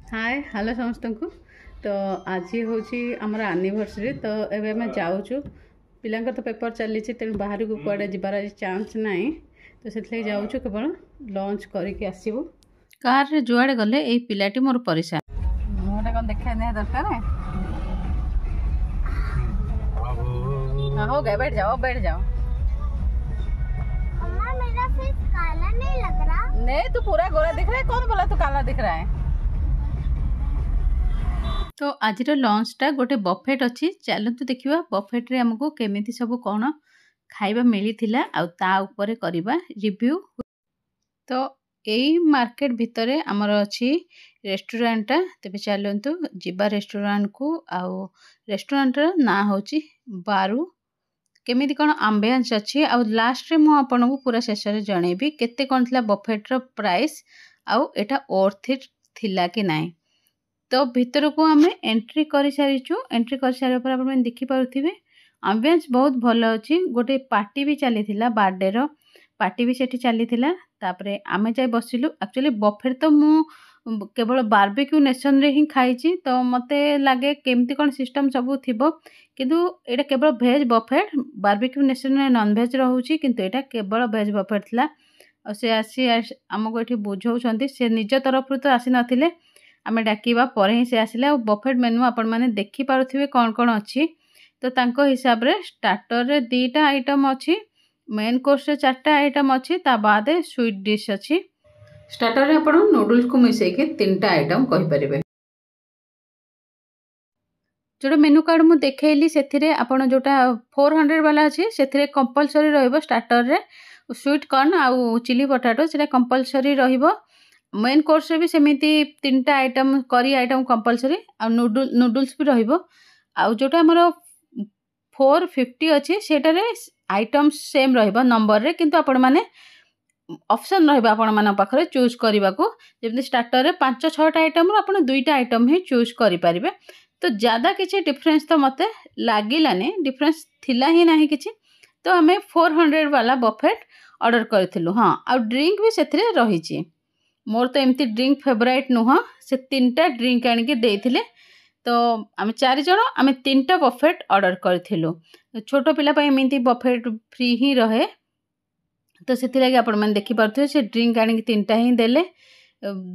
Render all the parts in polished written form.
Hi hello समस्त को। तो आज हूँ आमर एनिवर्सरी। तो एबे आम जाऊँ पिला तो पेपर चली तेणु बाहर को कड़े जबार आज चान्स ना। तो से जाऊँ केवल लंच करके आसबू कार जुआड़े गले ये पिलाटी मोर परिसा मुझे कौन देखा नहीं दरकार हो गया। बैठ जाओ बैठ जाओ। अम्मा मेरा फेस काला नहीं लग रहा। नहीं तू पूरा गोरा दिख रहा है। कौन बोला तू काला दिख रहा है। तो आज लंचटा गोटे बफेट अच्छी चलतु देखा बफेट्रे आमको केमी सब कौन खाଇବା मिली ता उपरे करवा रिव्यू। तो यही मार्केट भितर आमर अच्छी रेस्टोरेंटा तेज चलतु जीवा रेस्टोरेंट को। आउ रेस्टोरेंटर ना हूँ बारू केमी कौन आम्बियंस अच्छी। आउ लास्ट रे आपको पूरा शेष में जनइबी केते कौन थी बफेट्र प्राइस आउ एटा वर्थ इट थिला कि नाई। तो भितर को आम एंट्री कर सारीचु। एंट्री कर सारे आप देखिपे आम्बियंस बहुत भल अच्छी। गोटे पार्टी भी चली बर्थडे रो पार्टी भी सेठी चली तापरे आमे जाए बसिलु। एक्चुअली बफे तो मु केवल बारबेक्यू नेशन रे ही खाई। तो मते लगे केमती कौन सिस्टम सब थिबो किंतु एटा केवल भेज बफेट। बारबेक्यू नेशन में नॉन भेज रोचे किंतु एटा केवल भेज बफेट थिला। से आसी आमको ये बुझाऊँ से निज तरफ तो आसी नथिले आमे डाकिबा पर ही से आसिले। बफेट मेनू आपण माने देखि पारुथिबे कौन कौन अच्छी। तो तांको हिसाब रे स्टार्टर रे 2टा आइटम अच्छी मेन कोर्स रे 4टा आइटम अच्छी ता बाद स्वीट डिश अच्छी। स्टार्टर रे आपण नूडल्स को मिसई के 3टा आइटम कहि परिबे। जोटा मेनू कार्ड मु देखैली सेथिरे आपण जोटा 400 वाला अच्छी सेथिरे कंपलसरी रहइबो। स्टार्टर रे स्वीट कॉर्न आउ चिली पोटैटो सेटा कंपलसरी रहिबो। मेन कोर्स भी सेमिति 3टा आइटम करी आइटम कंपलसरी आ नूडल्स भी रहिबो। आउ जोटा हमर 450 अच्छी सेटारे आइटम सेम रहिबो नंबर रे किंतु आपण माने ऑप्शन रहिबो आपण माने पाखरे चूज करबा को। जेमति स्टार्टर रे 5-6टा आइटम रो आपण 2टा आइटम ही चूज करि परिबे। तो ज्यादा किछि डिफरेंस तो मते लागिलानी डिफरेंस थिला ही नाही किछि। तो हमें 400 वाला बफेट ऑर्डर करथिलु। हां आ ड्रिंक भी सेथिरे रहिछि। मोर तो एमती ड्रिंक फेवराइट नुह से 3टा ड्रिंक आनिके देइथिले। तो आम 4 जण आम 3टा बफेट ऑर्डर करथिलु। छोटो पिला पय एमती बफेट फ्री ही रहे। तो सेति लागी आपण मन देखि पारथि से ड्रिंक आनिके 3टा ही देले।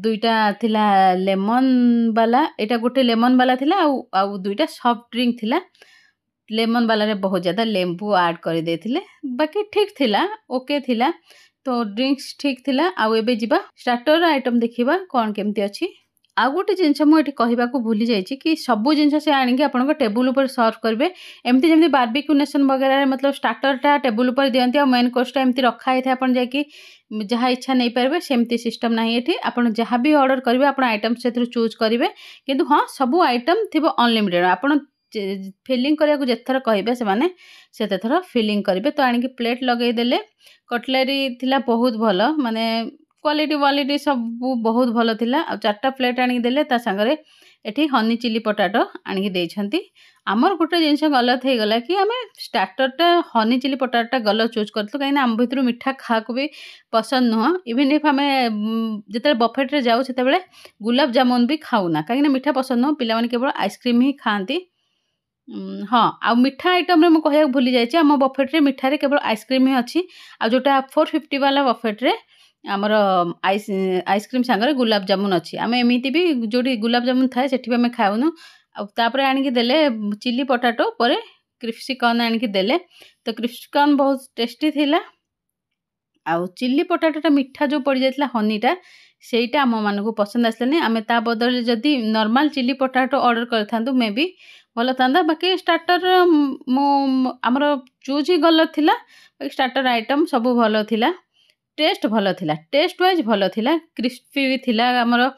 2टा थिला लेमन वाला एटा गोटे लेमन वाला थिला आउ 2टा सॉफ्ट ड्रिंक थिला। लेमन वाला रे बहुत ज्यादा लेंबू ऐड कर देथिले बाकी ठीक थिला ओके थिला। तो ड्रिंक्स ठीक थिला। आउ एबे जिबा स्टार्टर आइटम देखिबा कौन केमती अच्छी। आ गोटे जिनस मुझे कहवा को भूली जाइए कि सबू जिन से आनिक आप टेबुल उपर सर्व करेंगे। एमती जमी बारबेक्यू नेशन वगैरह मतलब स्टार्टरटा टेबुल उपर दियंती आ मेन कोर्सटा एमती रखा है आप जहाँ इच्छा नहीं पारे सेमती सिस्टम ना ये आप जहाँ भी ऑर्डर करेंगे आप आइटम से चूज करेंगे किंतु हाँ सबू आइटम थी अनलिमिटेड। आप फिलिंग करने को जिते थर कहे से थर फिलिंग करेंगे। तो आनिक प्लेट लगेदेले कटलेरी थिला बहुत भल माने क्वालिटी वालिटी सब बहुत भल थिला। 4टा प्लेट आनिक देले ता संगरे एठी हनी चिली पोटैटो आनिक देइछंती। आमर गोटे जिनस गलत हो गला कि आमे स्टार्टरटा हनी चिली पोटैटोटा गलत चूज करथु कहीं आम भितर मिठा खाक भी पसंद नुह। इवन इफ आमे जिते बफेट्रे जाऊ से गुलाब जामुन भी खाऊना कहीं मिठा पसंद नुह। पिला माने केवल आइसक्रीम ही खाती। हाँ आ मिठा आइटम रे मुझे कहया भूली जाइए आम बफेट्रे मिठारे केवल आइसक्रीम ही अच्छी। आ जोटा 450 वाला बफेट्रे आमर आइसक्रीम सांगरे गुलाब जामुन अच्छी। आम एमती भी जो गुलाब जामुन थाए सेठी भी आम खाऊनु। आपर आनिक देले चिली पोटैटो पर क्रिस्पी कॉर्न आनिक देले। तो क्रिस्पी कॉर्न बहुत टेस्टी थिला। आउ चिली पोटैटोटा मिठा जो पड़ जाता हनीटा सेटा आम मानक पसंद आसलानी। आम ता बदल जदि नॉर्मल चिली पोटैटो ऑर्डर करथांतु मे बी भल था। बाकी स्टार्टर आमर चूज ही गलत थिला। बाकी स्टार्टर आइटम सब भल थिला। टेस्ट भल थिला टेस्ट वाइज भल थिला। क्रिस्पी भी थिला आमर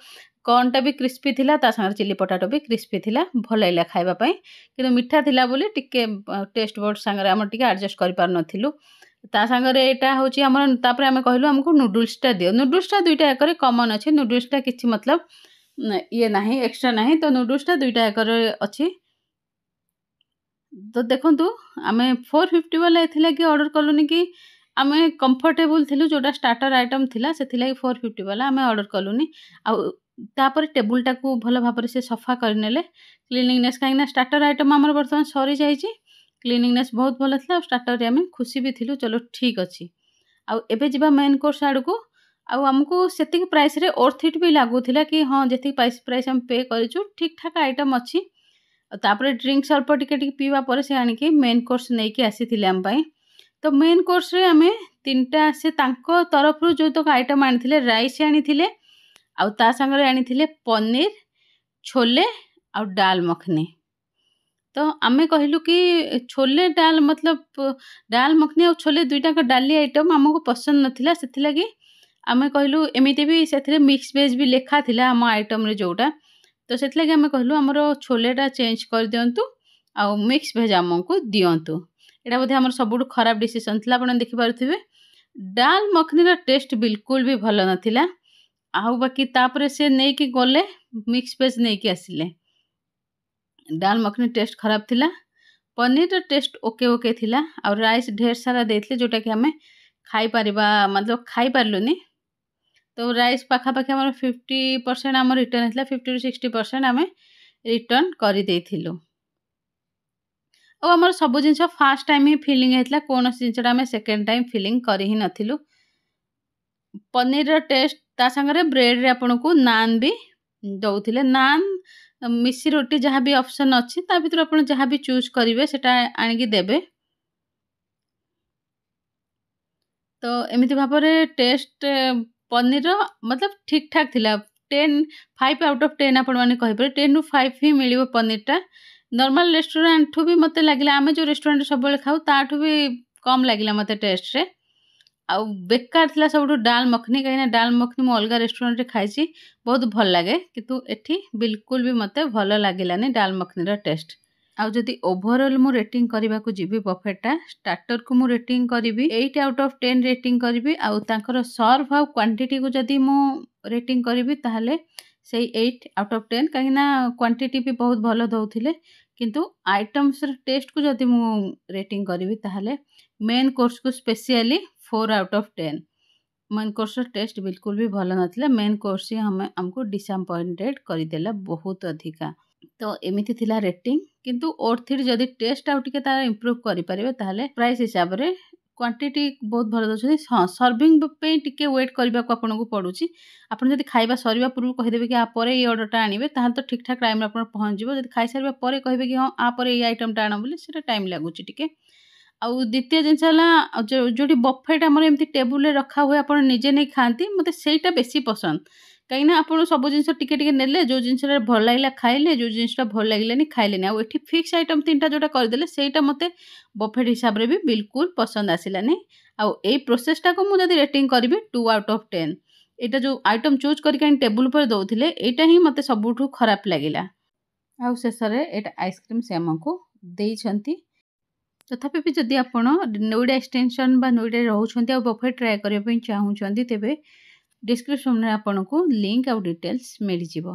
कॉर्नटा भी क्रिस्पी थिला ता संगे चिली पोटैटो भी क्रिस्पी थिला भल लागला खाइबा पई किंतु मिठा थिला बोली टिके टेस्ट बोर्ड संगे आम टिके एडजस्ट करि पार नथिलु। ता संगे एटा होची हमर तापर आमे कहलु हमको नूडल्सटा दियो। नूडल्सटा 2टा एकरे कॉमन अछि। नूडल्सटा किछि मतलब ये नाही एक्स्ट्रा नाही। तो नूडल्सटा 2टा एकरे अछि। तो देखंतु आमे 450 वाला एथिला कि ऑर्डर कलुनी कि आमे कंफर्टेबल थिलु जोटा स्टार्टर आइटम थिला सेथिला 450 वाला आमे ऑर्डर कलुनी। आ तापर टेबुलटा को भल भाव से सफा करने क्लीनिंगनेस कहीं स्टार्टर आइटम आमर बर्तमान सरी जाइए क्लीनिंगनेस बहुत भल था स्टार्टर आम खुशी भी थिलु चलो ठीक अच्छे आबे जा मेन कोर्स आड़ को आमको से प्राइस रे ऑर्थ भी लगुला कि हाँ जी प्राइस आम पे करूँ ठीक ठाक आइटम अच्छी तापर ड्रिंक्स अल्प टिके पीवा पर से आनिकी मेन कोर्स नहीं कि आसी आम तो मेन कोर्स रे आमे 3टा से तरफ जो तक आइटम आनी राइस आनी ता संगे आनी पनीर छोले आ दाल मखनी तो आमे कहलु कि छोले दाल मतलब दाल मखनी और छोले दुईटा डाली आइटम आमको पसंद नाला से आमे कहलु एमती भी से मिक्स वेज भी लिखा था आम आइटम रे जोटा तो से आमे कहलु आमर छोलेटा चेंज कर दिंतु आ मिक्स वेज आमको दिंतु यहाँ बोधे आम सब खराब डिसीजन था आप देखिपे दाल मखनी टेस्ट बिल्कुल भी भल नाला आउ बाकी तापर से नहीं कि गले मिक्स वेज नहीं कि आसिले दाल मखनी टेस्ट खराब थिला पनीर टेस्ट ओके ओके थिला और राइस ढेर सारा देते जोटा कि आमे खाई परिबा मतलब खाई पार्लुनी तो राइस पाखापाखि आम 50% आम रिटर्न होता 50 to 60% आम रिटर्न कर आमर सब जिन फास्ट टाइम ही फिलिंग होता कौन जिनसा आम सेकेंड टाइम फिलिंग कर ही नथिलु पनीर टेस्ट ता संगे ब्रेड रे आपन को नान भी दौथिले नान मिसी रोटी जहाँ भी ऑप्शन अच्छी ता भीतर आपन जहाँ भी चूज करेंगे सेटा आनिकी देबे तो एमती भाव टेस्ट पनीर मतलब ठीक ठाक थिला 5 out of 10 आपण माने कहिबे 10 to 5 ही मिलिबो पनीरटा नॉर्मल रेस्टोरेंट ठू भी मते लागिला आमे जो रेस्टोरेंट सब बेले खाऊ ताठू भी कम लागिला मते टेस्ट रे आ बेकार थिला सब दाल मखनी कहीं दाल मखनी मु अलग रेस्टोरेंट रे खाई बहुत भल लगे किंतु एठी बिल्कुल भी मते भल लागिलानी दाल मखनी टेस्ट आउ जदि ओवरऑल मु रेटिंग करबा को जीवी बफेटा स्टार्टर को मु रेटिंग करी 8 out of 10 रेटिंग करी आउ तांकर सर्व आउ क्वांटिटी को जदि मु रेटिंग करी ताहले से 8 out of 10 कहीं क्वांटिटी भी बहुत भल दौथिले किंतु आइटम्स टेस्ट को जदि मु रेटिंग करी ताहले मेन कोर्स को specially 4 out of 10 main course test बिल्कुल भी भल नाथिला मेन कोर्स ही हमको डिसअपॉइंटेड करदेला बहुत अधिका तो एमिति थिला रेटिंग किंतु ऑर्थिड जदि टेस्ट आउ टिके तार इंप्रूव करि परिबे ताहले प्राइस हिसाब रे क्वांटिटी बहुत भल दउछथि हां सर्विंग पे टिके वेट करबा को आपन को पडुची आपन जदि खाइबा सरीबा पूर्व कहि देबे कि आ परे ए ऑर्डरटा आनिबे ताहले तो ठीक ठाक टाइम रे आपन पहुंच जिवो जदि खाइ सरीबा परे कहिबे कि हां आ परे ए आइटमटा आनो बोली सेटा टाइम लागुची टिके आउ द्वितीय जिनस जो बफेट आम एमती टेबुल रखा हुए आप निजे नहीं खाती मत से बेसी पसंद कहीं आप सब जिन टिके नेले जो जिन भल लगे खाइले जो जिनटा भल लगे खाइले आउ ये फिक्स आइटम 3टा जोटा करदे से मत बफेट हिसाब रे भी बिल्कुल पसंद आसलानी आउ ए प्रोसेसटा को मुझे रेटिंग करी 2 out of 10 यहाँ जो आइटम चूज करके टेबुल पर दौले यहाँ ही मत सबुठ खराब लगिला आउ शेष में आइसक्रीम से आमको देइछंती तथापि भी जदि आप नोएडा एक्सटेंशन बा नोएडा रोचंती आ बफेट ट्राए करने चाहूँगी तेबे डिस्क्रिप्शन में आपको लिंक आउ डिटेल्स मिल जिवो।